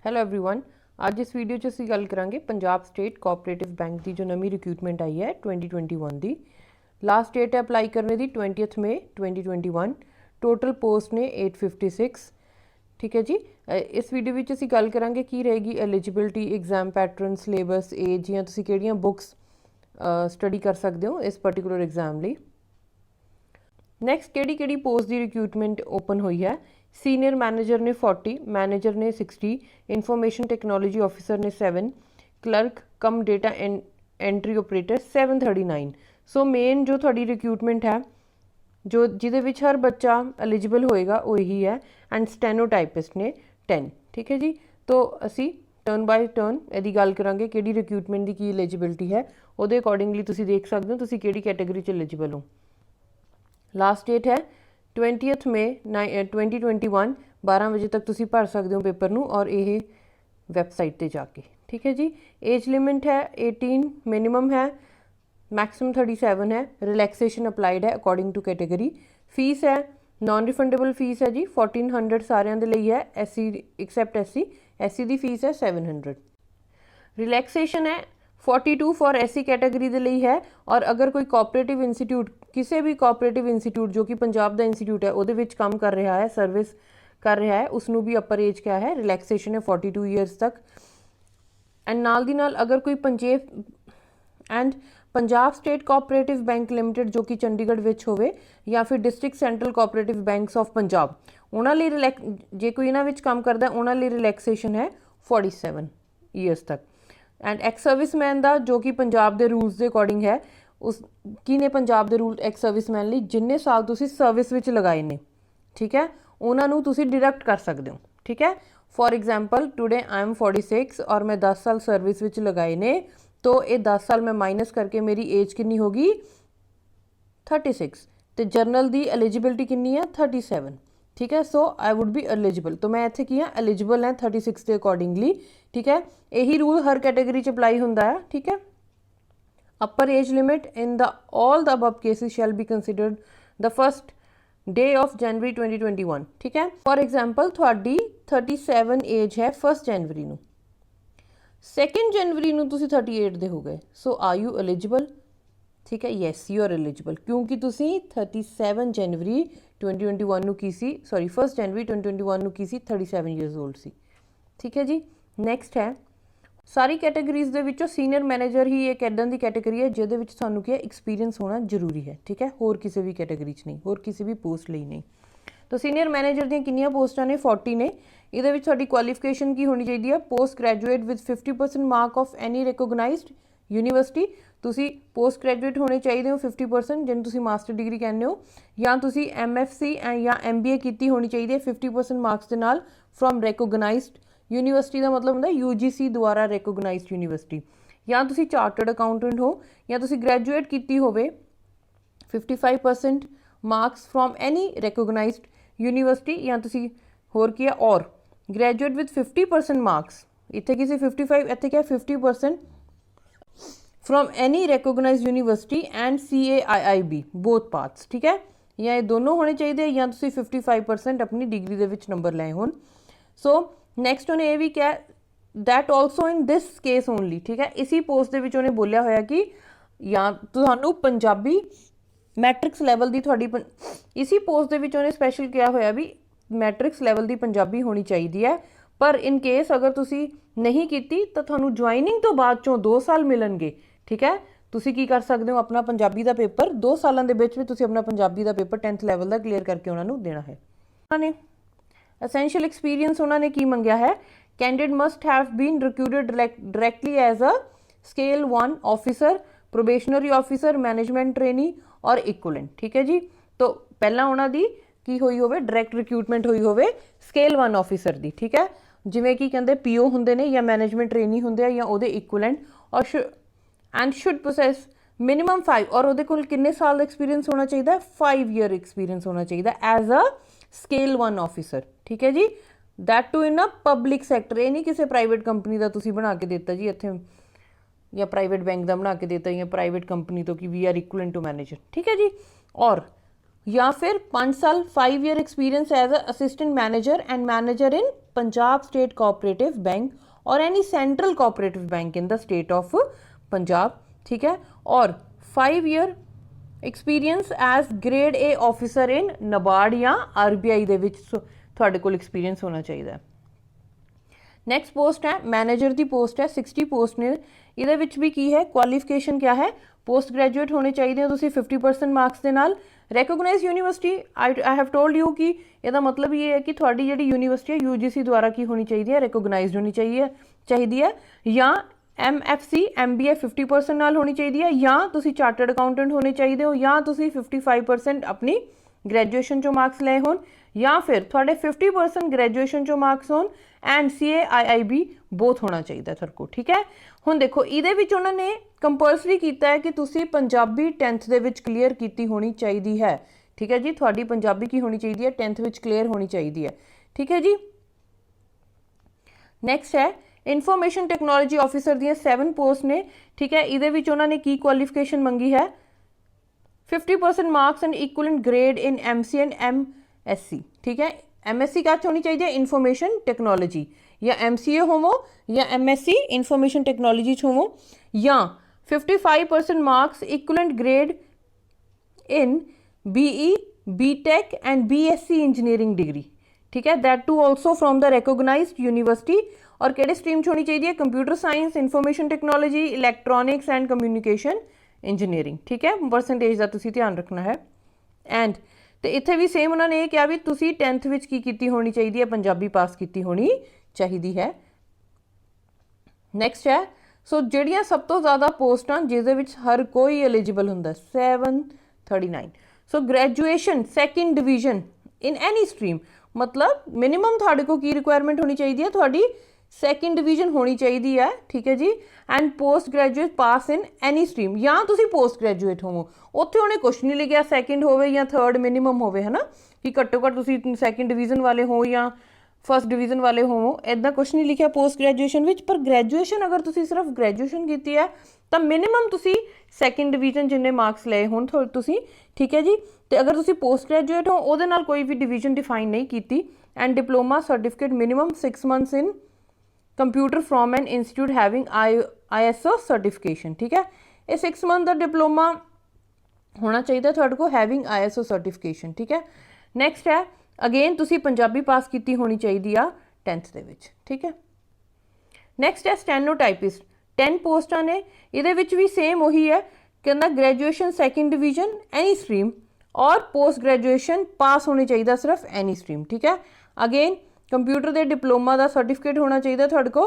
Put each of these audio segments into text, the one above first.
Hello everyone, ਅੱਜ ਇਸ video 'ਚ ਅਸੀਂ ਗੱਲ ਕਰਾਂਗੇ ਪੰਜਾਬ ਸਟੇਟ ਕੋਆਪਰੇਟਿਵ ਬੈਂਕ ਦੀ ਜੋ ਨਵੀਂ ਰਿਕਰੂਟਮੈਂਟ ਆਈ ਹੈ 2021 ਦੀ। ਲਾਸਟ ਡੇਟ ਹੈ ਅਪਲਾਈ ਕਰਨੇ ਦੀ 20th ਮਈ 2021। ਟੋਟਲ ਪੋਸਟ ਨੇ 856। ठीक है जी। इस वीडियो में असीं गल करांगे की रहेगी eligibility, exam pattern, syllabus, age या तुसीं किहड़ियां बुक्स स्टडी कर सकते हो इस पर्टिकुलर एग्जाम लई। नैक्सट किहड़ी पोस्ट की रिक्रूटमेंट ओपन हुई है। सीनियर मैनेजर ने 40, मैनेजर ने 60, इंफॉर्मेशन टैक्नोलॉजी ऑफिसर ने 7, clerk cum data entry operator 739। So main जो थोड़ी रिक्रूटमेंट है जो जिहदे विच हर बच्चा एलिजिबल होएगा वो यही है। एंड स्टैनोटाइपिस्ट ने 10। ठीक है जी। तो असी टर्न बाय टर्न इहदी गल करांगे किहड़ी रिक्रूटमेंट की एलिजिबिलिटी है, उहदे अकॉर्डिंगली तुसीं देख सकते हो तुसीं किहड़ी कैटेगरी च एलिजिबल हो। लास्ट डेट है 20th मई 2021। 12 बजे तक तुसीं भर सकते हो पेपर नूं और ये वैबसाइट ते जाके। ठीक है जी। एज लिमिट है 18 मिनिमम है, मैक्सिमम 37 है। रिलैक्सेशन अप्लाइड है अकॉर्डिंग टू कैटेगरी। फीस है नॉन रिफंडेबल फीस है जी 1400 सारिਆਂ ਦੇ ਲਈ है। SC एक्सेप्ट SC ਦੀ फीस है 700। रिलैक्सेशन है 42 फॉर SC कैटेगरी ਦੇ ਲਈ है। और अगर कोई कोऑपरेटिव इंस्टीट्यूट किसी भी कोऑपरेटिव इंस्टीट्यूट जो कि पंजाब का इंस्टीट्यूट है ਉਹਦੇ ਵਿੱਚ ਕੰਮ कर रहा है, सर्विस कर रहा है, उसनों भी अपर एज क्या है रिलैक्सेशन है 42 ईयर्स तक। एंड नाल दी नाल अगर कोई Punjab state cooperative bank limited जो कि चंडीगढ़ विच होवे या फिर district central cooperative banks of Punjab उन्हां लई जे कोई इन्हां विच काम करदा उन्हां लई रिलैक्सेशन है 47 ईयर्स तक। एंड एक्स सर्विसमैन दा जो कि पंजाब दे रूल्स दे अकॉर्डिंग है उस की ने पंजाब दे रूल एक्स सर्विसमैन लई जिन्ने साल तुसीं सर्विस विच लगाए ने, ठीक है, उन्हां नूं तुसीं डिडक्ट कर सकदे हो। ठीक है। For example today I am 46 और मैं 10 साल सर्विस विच लगाए ने, तो ये 10 साल मैं माइनस करके मेरी एज कितनी होगी 36। तो जर्नल दी एलिजिबिलिटी कितनी है 37। ठीक है। सो आई वुड बी एलिजिबल, तो मैं इत्थे की हाँ एलिजिबल है 36 के अकॉर्डिंगली। ठीक है। यही रूल हर कैटेगरी च अप्लाई होंदा है। ठीक है। अपर age limit in the all the above cases shall be considered the first day of January 2021। ठीक है। फॉर एग्जाम्पल थोड़ी 37 एज है 1 जनवरी नूं, 2 जनवरी नूं तुसीं 38 दे हो गए। सो आर यू एलिजिबल? ठीक है। यस यू आर एलिजिबल क्योंकि तुसीं 37 जनवरी 2021 नूं की सी, सॉरी 1 जनवरी 2021 नूं की सी 37 ईयर्स ओल्ड सी। ठीक है जी। नैक्सट है सारी कैटेगरीज दे विचों सीनियर मैनेजर ही एक इदां दी कैटेगरी है जिहदे विच तुहानूं क्या एक्सपीरियंस होना जरूरी है। ठीक है। होर किसी भी कैटेगरी च नहीं, होर किसी भी पोस्ट लई नहीं। तो सीनियर मैनेजर दी कितनियां पोस्टां ने 40 ने। ਇਹਦੇ ਵਿੱਚ ਤੁਹਾਡੀ ਕੁਆਲੀਫਿਕੇਸ਼ਨ ਕੀ ਹੋਣੀ ਚਾਹੀਦੀ ਹੈ post graduate with 50% mark of any recognised university. ਤੁਸੀਂ ਪੋਸਟ ਗ੍ਰੈਜੂਏਟ ਹੋਣੇ ਚਾਹੀਦੇ ਹੋ 50%, ਜਿਹਨੂੰ ਤੁਸੀਂ ਮਾਸਟਰ ਡਿਗਰੀ ਕਹਿੰਦੇ ਹੋ, ਜਾਂ ਤੁਸੀਂ MFC ਜਾਂ MBA ਕੀਤੀ ਹੋਣੀ ਚਾਹੀਦੀ ਹੈ 50% ਮਾਰਕਸ ਦੇ ਨਾਲ ਫਰੋਮ ਰਿਕੋਗਨਾਈਜ਼ਡ ਯੂਨੀਵਰਸਿਟੀ। ਦਾ ਮਤਲਬ ਹੁੰਦਾ UGC ਦੁਆਰਾ ਰਿਕੋਗਨਾਈਜ਼ਡ ਯੂਨੀਵਰਸਿਟੀ। ਜਾਂ ਤੁਸੀਂ ਚਾਰਟਰਡ ਅਕਾਊਂਟੈਂਟ ਹੋ, ਜਾਂ ਤੁਸੀਂ ਗ੍ਰੈਜੂਏਟ ਕੀਤੀ ਹੋਵੇ 55% marks from any recognised university, ਜਾਂ ਤੁਸੀਂ होर की है और ग्रैजुएट विद 50% मार्क्स। इतने किसी 55, इतने क्या 50% from any recognised university and CAIIB both parts. ठीक है। या ये दोनों होने चाहिए, या तुसी 55% अपनी डिग्री दे विच नंबर लाए होन। सो नैक्सट उन्हें ये भी क्या that also in this case only. ठीक है। इसी पोस्ट दे विच उन्हें बोलिया होया कि या तुहानू पंजाबी मैट्रिक्स लैवल दी थोड़ी इसी पोस्ट दे विच उन्हें स्पैशल किया होया भी मैट्रिक्स लैवल की पंजाबी होनी चाहिए है। पर इन केस अगर तुसी नहीं कीती तो थानू ज्वाइनिंग तो बाद चों 2 साल मिलणगे। ठीक है। तुसी की कर सकते हो अपना पंजाबी का पेपर 2 सालों के विच भी तुसी अपना पंजाबी का पेपर 10th लैवल का क्लीयर करके उन्होंने देना है। उन्होंने एसेंशियल एक्सपीरियंस उन्होंने की मंगया है candidate must have been recruited directly as a scale 1 officer, probationary officer, management trainee और इक्वलेंट। ठीक है जी। तो पहला उन्होंने की हुई होवे डायरैक्ट रिक्रूटमेंट हुई होवे स्केल 1 ऑफिसर दी। ठीक है। जिवें कि कहंदे PO हुंदे ने या मैनेजमेंट ट्रेनी हुंदे या उहदे इक्वलेंट और एंड शुड पोसैस मिनिमम 5 और उहदे कोल किन्ने साल दा एक्सपीरियंस होना चाहिए 5 ईयर एक्सपीरियंस होना चाहिए एज अ स्केल 1 ऑफिसर। ठीक है जी। That too in a public sector. ये नहीं किसी प्राइवेट कंपनी का तुसीं बना के देता जी इत्थे, या प्राइवेट बैंक का बना के देता, या प्राइवेट कंपनी तो कि we are equivalent to manager. ठीक है जी। और या फिर 5 साल 5 year experience as a assistant manager and manager in Punjab state cooperative bank और any central cooperative bank in the state of Punjab, ठीक है। और 5 year experience as grade A officer in NABARD या RBI ਦੇ ਵਿੱਚ ਤੁਹਾਡੇ ਕੋਲ एक्सपीरियंस होना चाहिए। नैक्सट पोस्ट है मैनेजर की पोस्ट है, 60 पोस्ट ने। ये भी की है क्वालिफिकेशन क्या है, पोस्ट ग्रैजुएट होने चाहिए तुसी 50% मार्क्स के नाल। Recognise university I have told you कि यदा मतलब ये है कि थोड़ी जी यूनीवर्सिटी है UGC द्वारा की होनी चाहिए, रैकोगनाइज होनी चाहिए या MFC MBA 50% नाल होनी चाहिए, या तुसी चार्टर्ड अकाउंटेंट होने चाहिए हो, या तुसी 55% अपनी ग्रैजुएशन चो मार्क्स ले होन, या फिर थोड़े 50% ग्रैजुएशन चो मार्क्स होन एंड CAIIB बोथ होना चाहिए थोड़े को, ठीक है। हुण देखो ये उन्होंने कंपलसरी किया है कि तुसी पंजाबी 10th दे विच क्लीयर की होनी चाहिए है, ठीक है जी। थोड़ी पंजाबी की होनी चाहिए है, 10th विच क्लीयर होनी चाहिए है, ठीक है जी। नैक्सट है इनफॉर्मेशन टैक्नोलॉजी ऑफिसर दी 7 पोस्ट ने, ठीक है। ये उन्होंने की क्वालिफिकेशन मंगी है, 50% marks and equivalent grade in MC and MSc, ठीक है। MSc क्या होनी चाहिए, इनफॉर्मेशन टेक्नोलॉजी, या MCA होवो या MSc इनफॉर्मेशन टेक्नोलॉजी होवो, या 55% marks equivalent grade in BE BTech and BSc engineering degree, ठीक है। That too also from the recognised university. और किहड़े स्ट्रीम होनी चाहिए, computer science, information technology, electronics and communication engineering, ठीक है। परसेंटेज का तुसीं ध्यान रखना है। एंड तो इत्थे भी सेम उन्होंने ये कहा भी तुसीं 10th विच की होनी चाहिए है, पंजाबी पास की होनी चाहिए है। नैक्सट है सो जिहड़ियां सब तो ज़्यादा पोस्टां जिहदे विच हर कोई एलिजिबल हुंदा 739। So graduation 2nd division in any stream, मतलब मिनिमम थोड़े को की रिक्वायरमेंट होनी चाहिए है, थोड़ी 2nd डिवीजन होनी चाहिए है, ठीक है जी। And post graduate pass in any stream, या तुसी पोस्ट ग्रैजुएट होवो, उत्थे उन्हें कुछ नहीं लिखा 2nd होवे या 3rd मिनिमम होवे, है ना, कि घट्टो घट्ट तुसी 2nd डिवीजन वाले हो या 1st डिवीजन वाले होवो, इदा कुछ नहीं लिखा पोस्ट ग्रैजुएशन विच। पर ग्रैजुएशन अगर तुसी सिर्फ ग्रैजुएशन की है तो मिनिमम तुसी 2nd डिवीजन जिन्ने मार्क्स लए होन तुसी, ठीक है जी। तो अगर तुसी पोस्ट ग्रैजुएट हो उहदे नाल कोई भी डिवीजन डिफाइन नहीं की। And diploma certificate minimum 6 months in computer from an institute having ISO certification, ठीक है। ये 6 मंथ का डिप्लोमा होना चाहिए थोड़े को हैविंग ISO सर्टिफिकेशन, ठीक है। नैक्सट है अगेन तुसी पंजाबी पास की होनी चाहिए आ 10th दे विच, ठीक है। नैक्सट है स्टैनोटाइपिस्ट, 10 पोस्टां ने। ये भी सेम वही है, कहना graduation 2nd division any stream और पोस्ट ग्रैजुएशन पास होनी चाहिए सिर्फ एनी स्ट्रीम, ठीक है। अगेन कंप्यूटर के डिप्लोमा का सर्टिफिकेट होना चाहिए थोड़े को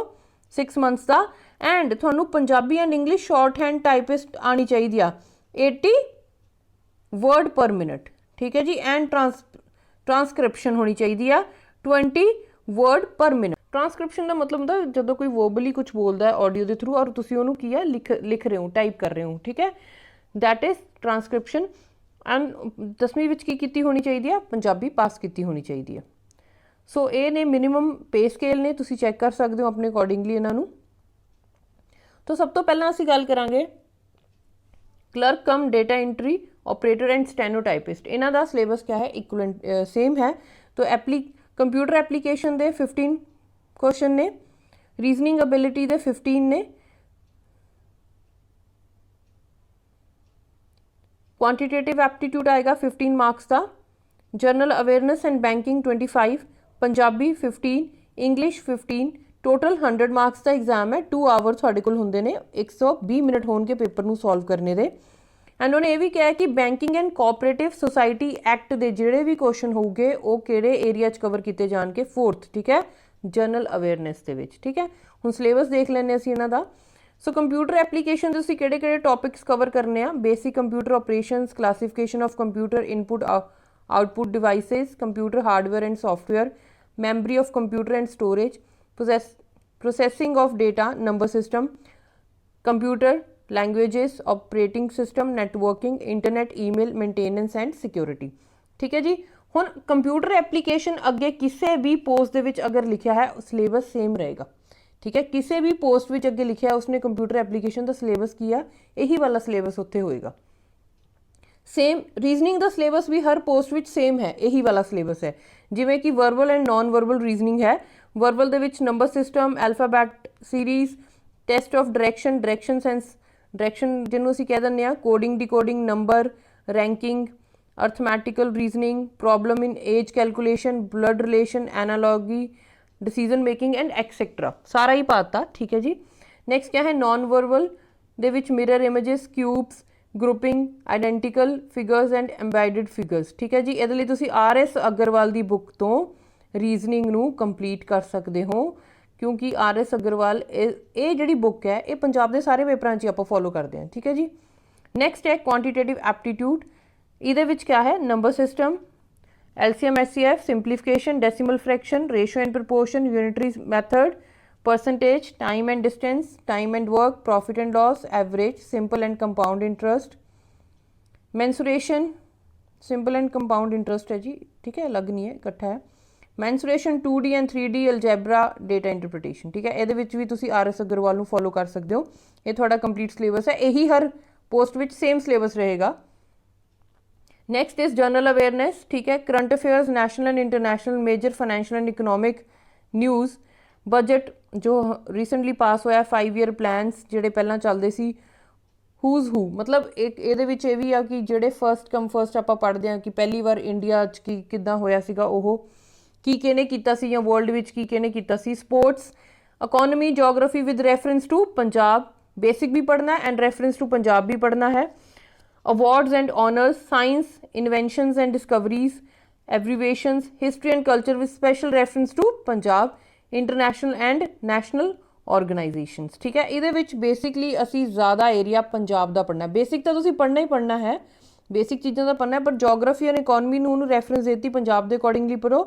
6 मंथ्स का। एंड थोनू Punjabi and English shorthand typist आनी चाहिए आ 80 वर्ड पर मिनट, ठीक है जी। एंड ट्रांसक्रिप्शन होनी चाहिए आ 20 वर्ड पर मिनट। ट्रांसक्रिप्शन का मतलब होता है जो कोई वर्बली कुछ बोलता है ऑडियो के थ्रू और तुसी उहनू की है लिख रहे हो, टाइप कर रहे हो, ठीक है, दैट इज ट्रांसक्रिप्शन। एंड 10वीं विच की होनी चाहिए आ, पंजाबी पास की होनी चाहिए। सो ये ने मिनिमम पे स्केल ने, तुसी चैक कर सकते हो अपने अकॉर्डिंगली इन्हों। तो सब तो पहला असीं गल करांगे clerk cum data entry operator and stenotypist. इन्हां दा सिलेबस क्या है, इक्वलेंट सेम है। तो कंप्यूटर एप्लीकेशन दे 15 क्वेश्चन ने, रीजनिंग एबिलिटी दे 15 ने, क्वांटिटेटिव एप्टीट्यूड आएगा 15 मार्क्स का, general awareness and banking 25, Punjabi 15, English 15, total 100 marks का एग्जाम है। 2 आवर थोड़े कोल हुंदे ने, 120 मिनट होणगे पेपर नूं सॉल्व करने दे। एंड उन्हें यह भी कहा कि banking and cooperative society act के जिहड़े भी क्वेश्चन होंगे वो किहड़े एरिया च कवर किए जाणगे, 4th, ठीक है, जनरल अवेयरनेस दे विच, ठीक है। हुण सिलेबस देख लैंदे असीं इन्हां दा। सो कंप्यूटर एप्लीकेशन तुसीं किहड़े टॉपिक्स कवर करने आ, basic computer operations, classification of computer input output devices, computer hardware and software, memory of computer and storage, processing of data, number system, computer languages, operating system, networking, internet, email, maintenance and security, ठीक है जी। हुण computer application अगे किसी भी post दे विच अगर लिखा है syllabus same रहेगा, ठीक है। किसी भी पोस्ट विच अगे लिखा है उसने कंप्यूटर एप्लीकेशन का सिलेबस किया, यही वाला सिलेबस उत्थे होएगा। सेम रीजनिंग का सिलेबस भी हर पोस्ट विच सेम है, यही वाला सिलेबस है। जिमें कि verbal and non verbal reasoning है, वर्बल दे विच number system, alphabet series, test of direction, direction sense, direction जिन्होंने असीं कह दिंदे आ, coding decoding, number, ranking, arithmetical reasoning, problem in age calculation, blood relation, analogy, decision making and etcetera, सारा ही पाता। ठीक है जी। नैक्सट क्या है नॉन वर्बल दे विच mirror images, cubes, grouping, identical figures and embedded figures. ठीक है जी। इहदे लई तुसीं RS अग्रवाल की बुक तो रीजनिंग नूं कंप्लीट कर सकते हो, क्योंकि RS अग्रवाल ये जिहड़ी बुक है ये पंजाब के सारे पेपरां 'च आपां फॉलो करते हैं। ठीक है जी। नैक्सट है क्वांटिटेटिव एप्टीट्यूड, इहदे विच क्या है number system, LCM SCF, simplification, decimal fraction, ratio and proportion, unitary method, percentage, time and distance, time and work, profit and loss, average, simple and compound interest, mensuration, simple and compound interest है जी। ठीक है, अलग नहीं है, इकट्ठा है। Mensuration 2D and 3D, algebra, data interpretation. ठीक है, ये भी तुसी RS अग्रवाल नूं फॉलो कर सकते हो। ये थोड़ा कंप्लीट सिलेबस है, यही हर पोस्ट विच सेम सिलेबस रहेगा। Next is general awareness. ठीक है, current affairs, national and international, major financial and economic news, budget जो रिसेंटली पास होया, 5 ईयर प्लान्स जिहड़े पहलां चलदे सी, हूज़ हू, मतलब एक ये भी आ कि जिहड़े फर्स्ट कम फर्स्ट आपां पढ़दे आ कि पहली बार इंडिया च की किदां होया सीगा, ओह की किहने कीता सी जां वर्ल्ड विच की किहने कीता सी। Sports, economy, geography with reference to Punjab, basic भी पढ़ना है एंड रेफरेंस टू पंजाब भी पढ़ना है। Awards and honours, science, inventions and discoveries, abbreviations, history and culture with special reference to Punjab, international and national organisations. ठीक है, ये बेसिकली असी ज़्यादा एरिया पंजाब का पढ़ना है। बेसिक तो तुसीं पढ़ना ही पढ़ना है, बेसिक चीज़ों का पढ़ना है, पर जोग्राफी एंड इकोनॉमी नूं रेफरेंस देती पंजाब के अकॉर्डिंगली पढ़ो।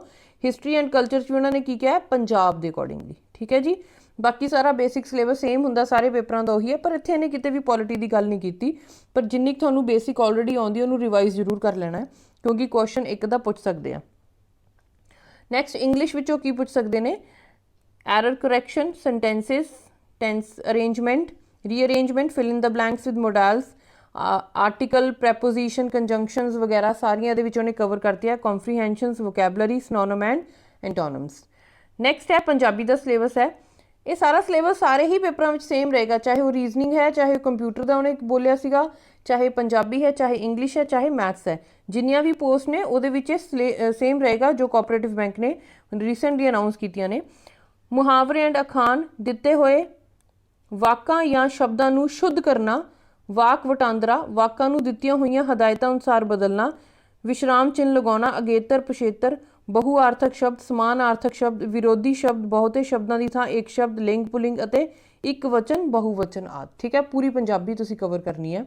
हिस्ट्री एंड कल्चर भी उन्होंने की किया है पंजाब के अकॉर्डिंगली। ठीक है जी। बाकी सारा बेसिक सिलेबस सेम होंदा, सारे पेपरों का उही है, पर इत्थे इन्हें किते भी पॉलिटी की गल नहीं की, पर जिन्नी तुहानूं बेसिक ऑलरेडी आउंदी उहनूं रिवाइज जरूर कर लेना है, क्योंकि क्वेश्चन एक दा पुछ सकते हैं। नैक्सट इंग्लिश विचों की पुछ सकते हैं, error correction, sentences, tense arrangement, rearrangement, fill in the blanks with modals, article, preposition, conjunctions वगैरह सारियां दे विच उन्हें कवर करती है। Comprehensions, vocabulary, synonym and antonyms. Next है पंजाबी का सिलेबस है, ये सारा सिलेबस सारे ही पेपरों में सेम रहेगा, चाहे वो रीजनिंग है, चाहे कंप्यूटर का उन्हें बोलिया सीगा, चाहे पंजाबी है, चाहे इंग्लिश है, चाहे मैथ्स है, जिन्नियां भी पोस्ट ने वो सेम रहेगा जो कोऑपरेटिव बैंक ने रिसेंटली अनाउंस कीतियां ने। मुहावरे एंड अखान, दिते हुए वाकां या शब्दां नूं शुद्ध करना, वाक वटांदरा, वाकां नूं दित्तियां होईयां हदायतां अनुसार बदलना, विश्राम चिन्ह लगाना, अगेतर पछेतर, बहुआर्थक शब्द, समान आर्थक शब्द, विरोधी शब्द, बहुते शब्दों की थां एक शब्द, लिंग पुलिंग अते एक वचन बहुवचन आदि। ठीक है, पूरी पंजाबी तुसीं कवर करनी है।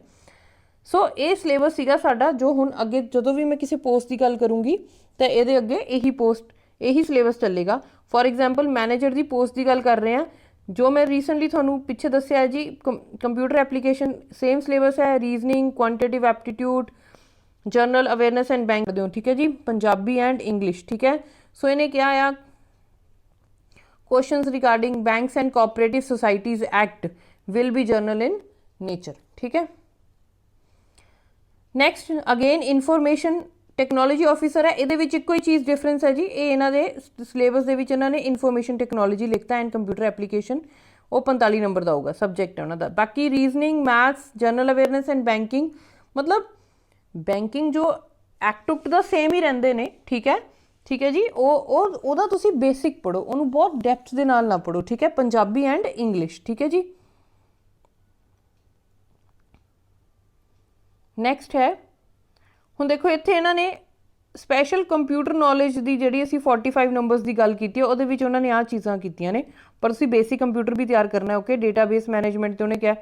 सो ये सिलेबस सीगा साडा, जो हुण अगे जदों भी मैं किसी पोस्ट की गल करूँगी तो ये अगे यही पोस्ट यही सिलेबस चलेगा। फॉर एग्जाम्पल मैनेजर की पोस्ट की गल कर रहे हैं, जो मैं रीसेंटली तुहानूं पिछे दस्सिया है जी, कंप्यूटर एप्लीकेशन सेम सिलेबस है, reasoning, quantitative aptitude, general awareness and bank दो। ठीक है जी, पंजाबी एंड इंग्लिश। ठीक है, सो इन्हें क्या आया, questions regarding banks and cooperative societies act will be journal in nature. ठीक है, next again information technology officer है, ये एको ही चीज़ डिफरेंस है जी, ये इन्हों के सिलेबस के इन्होंने इंफॉर्मेशन टैक्नोलॉजी लिखता एंड कंप्यूटर एप्लीकेशन, वो 45 नंबर का होगा सब्जैक्ट है उन्होंने। बाकी reasoning, maths, general awareness and banking, मतलब बैंकिंग जो एक्ट उक्ट का सेम ही रहते हैं। ठीक है, ठीक है जी, वो तुसी बेसिक पढ़ो, उन्होंने बहुत डैप्थ के नाल ना पढ़ो। ठीक है, पंजाबी एंड इंग्लिश। ठीक है जी। नैक्सट है, हुण देखो इत्थे इन्होंने स्पैशल कंप्यूटर नॉलेज की जी असी 45 नंबर्स की गल की है, वो उन्होंने आ चीज़ां कीतियां ने, पर तुसी बेसिक कंप्यूटर भी तैयार करना है। ओके, डेटाबेस मैनेजमेंट तो उन्हें क्या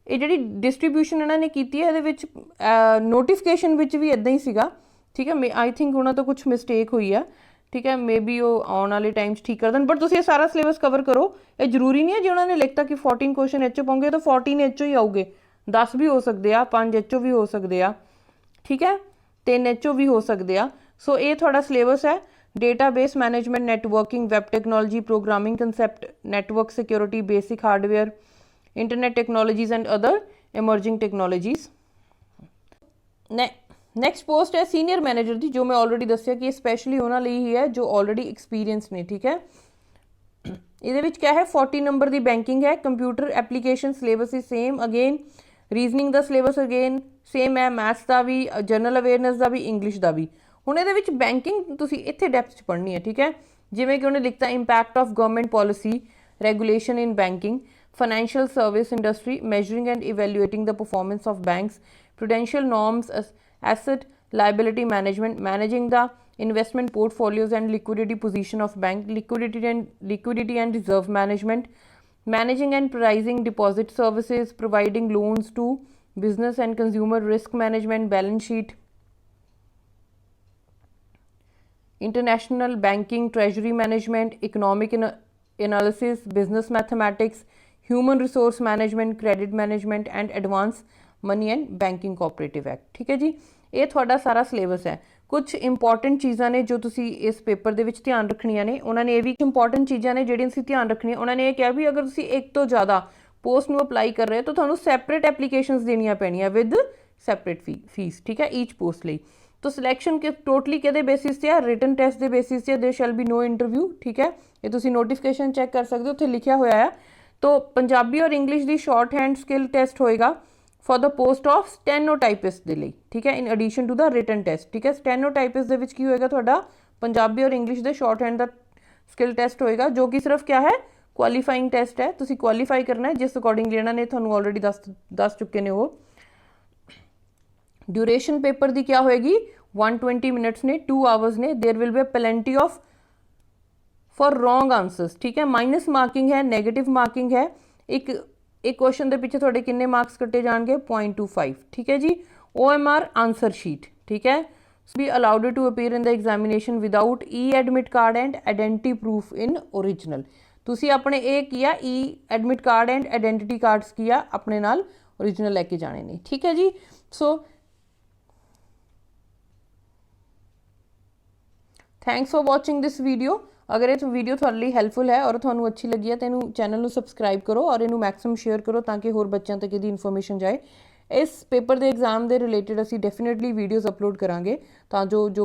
ये जी डिस्ट्रीब्यूशन इन्होंने की है, ये नोटिफिकेशन भी इदा ही सीगा। ठीक है, आई थिंक उन्होंने तो कुछ मिसटेक हुई है। ठीक है, मे बी वो आने वाले टाइम ठीक कर दें, बट तुम ये सारा सिलेबस कवर करो। ये जरूरी नहीं है जी उन्होंने लिखता कि 14 क्वेश्चन एचओ पाओगे तो 14 एचओ ही आऊगे, 10 भी हो सकते हैं, 5 एचओ भी हो सकते हैं। ठीक है, 3 एचओ भी हो सकते हैं। सो ये थोड़ा सिलेबस है, database management, networking, web technology, programming concept, network security, basic hardware, internet technologies and other emerging technologies. Next post है सीनियर मैनेजर की, जो मैं ऑलरेडी दसिया कि स्पैशली उन्होंने लिए ही है जो ऑलरेडी एक्सपीरियंस ने। ठीक है, ਇਹਦੇ ਵਿੱਚ क्या है 40 नंबर ਦੀ ਬੈਂਕਿੰਗ ਹੈ। Computer application syllabus is same again, reasoning the syllabus again same ਹੈ, ਮੈਥਸ ਦਾ ਵੀ, ਜਨਰਲ ਅਵੇਅਰਨੈਸ ਦਾ ਵੀ, ਇੰਗਲਿਸ਼ ਦਾ ਵੀ। ਹੁਣ ਇਹਦੇ ਵਿੱਚ ਬੈਂਕਿੰਗ ਤੁਸੀਂ ਇੱਥੇ ਡੈਪਥ 'ਚ ਪੜ੍ਹਨੀ ਹੈ, ਠੀਕ ਹੈ। ਜਿਵੇਂ ਕਿ ਉਹਨੇ ਲਿਖਤਾ impact of government policy regulation in banking, financial service industry, measuring and evaluating the performance of banks, prudential norms, asset liability management, managing the investment portfolios and liquidity position of bank, liquidity and reserve management, managing and pricing deposit services, providing loans to business and consumer, risk management, balance sheet, international banking, treasury management, economic analysis, business mathematics, human resource management, credit management and advance money and banking cooperative act. ठीक है जी, ये थोड़ा सारा syllabus है। कुछ important चीज़ां ने जो तुसी इस पेपर दे विच ध्यान रखनियां ने, उन्होंने ये भी इंपॉर्टेंट चीज़ां ने जिहड़ियां तुसी ध्यान रखनियां। उन्होंने ये कहा भी अगर तुसी एक तो ज़्यादा पोस्ट नूं अपलाई कर रहे हो तो तुहानूं सैपरेट एप्लीकेशनस देनियां पैणियां विद सैपरेट फीस, ठीक है, ईच पोस्ट लई। तो सिलैक्शन के टोटली किहदे बेसिस ते है? रिटन टेस्ट के बेसिस ते, there shall be no interview, ठीक है। ये तुसी नोटिफिकेशन चैक कर सकते हो, उत्थे लिखिया होया है। तो पंजाबी और इंग्लिश की शॉर्ट हैंड स्किल टेस्ट होएगा for the post of stenotypist के लिए, ठीक है, in addition to the written test, ठीक है। स्टैनोटाइपिस्ट के की होएगा तुहाडा पंजाबी और इंग्लिश के शॉर्ट हैंड का स्किल टेस्ट होएगा, जो कि सिर्फ क्या है क्वालीफाइंग टेस्ट है। तुसी क्वालीफाई करना है जिस अकॉर्डिंगली इन्होंने तुहानूं ऑलरेडी दस चुके ने। वो ड्यूरेशन पेपर की क्या होएगी 120 मिनट्स ने, 2 आवर्स ने। There will be plenty of for wrong answers, ठीक है। माइनस मार्किंग है, नैगेटिव मार्किंग है। एक क्वेश्चन के पीछे थोड़े किन्ने मार्क्स कट्टे जाएंगे 0.25, ठीक है जी। OMR आंसर शीट, ठीक है। Be allowed to appear in the examination without e admit card and identity proof in original. तुसी अपने ये किया e admit card and identity cards किया अपने नाल ओरिजिनल लैके जाने ने, ठीक है जी। So thanks for watching this video. अगर ये वीडियो थोड़े लिए हैल्पफुल है और थोड़ा अच्छी लगी है तो इनू चैनल में सबसक्राइब करो और इनू मैक्सिमम शेयर करो ताकि होर बच्चों तक ये इन्फॉर्मेशन जाए। इस पेपर के एग्जाम के रिलेटेड असी डेफिनेटली वीडियोज़ अपलोड करांगे, तो जो